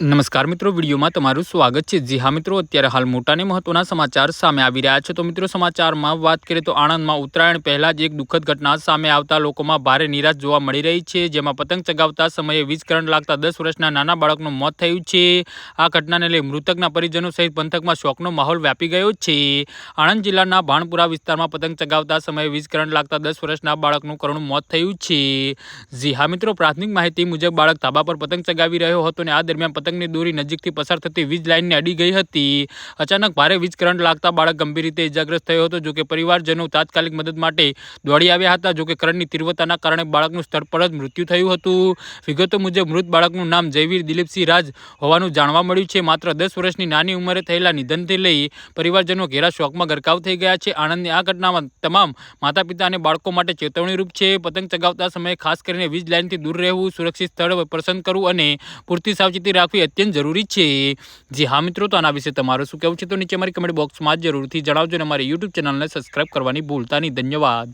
નમસ્કાર મિત્રો, વિડીયોમાં તમારું સ્વાગત છે। જી હા મિત્રો, અત્યારે હાલ મોટા અને મહત્વના સમાચાર સામે આવી રહ્યા છે। તો મિત્રો, સમાચારમાં વાત કરીએ તો આણંદમાં ઉત્તરાયણ પહેલા જ એક દુઃખદ ઘટના સામે આવતા લોકોમાં ભારે નિરાશ જોવા મળી રહી છે, જેમાં પતંગ ચગાવતા સમયે વીજ કરંટ લાગતા 10 વર્ષના નાના બાળકનું મોત થયું છે। આ ઘટનાને લઈ મૃતકના પરિજનો સહિત પંથકમાં શોકનો માહોલ વ્યાપી ગયો છે। આણંદ જિલ્લાના ભાણપુરા વિસ્તારમાં પતંગ ચગાવતા સમયે વીજ કરંટ લાગતા 10 વર્ષના બાળકનું કરુણ મોત થયું છે। જી હા મિત્રો, પ્રાથમિક માહિતી મુજબ બાળક ધાબા પર પતંગ ચગાવી રહ્યો હતો અને આ દરમિયાન પતંગની દોરી નજીકથી પસાર થતી વીજ લાઇનને અડી ગઈ હતી। અચાનક ભારે વીજ કરંટ લાગતા બાળક ગંભીર રીતે ઇજાગ્રસ્ત થયો હતો। જોકે પરિવારજનો તાત્કાલિક મદદ માટે દોડી આવ્યા હતા। જોકે કરંટની તીવ્રતાના કારણે બાળકનું સ્થળ પર જ મૃત્યુ થયું હતું। વિગતો મુજબ મૃત બાળકનું નામ જયવીર દિલીપસિંહ રાજ હોવાનું જાણવા મળ્યું છે। માત્ર 10 વર્ષની નાની ઉંમરે થયેલા નિધનથી લઈ પરિવારજનો ઘેરા શોકમાં ગરકાવ થઈ ગયા છે। આણંદની આ ઘટનામાં તમામ માતા પિતા અને બાળકો માટે ચેતવણીરૂપ છે। પતંગ ચગાવતા સમયે ખાસ કરીને વીજ લાઇનથી દૂર રહેવું, સુરક્ષિત સ્થળ પસંદ કરવું અને પૂરતી સાવચેતી રાખવી અત્યંત જરૂરી છે। જી હા મિત્રો, તો આના વિશે તમારું શું કહેવું છે તો નીચે અમારી કમેન્ટ બોક્સમાં જરૂરથી જણાવજો અને અમારી યુટ્યુબ ચેનલને સબસ્ક્રાઇબ કરવાની ભૂલતા નહીં। ધન્યવાદ।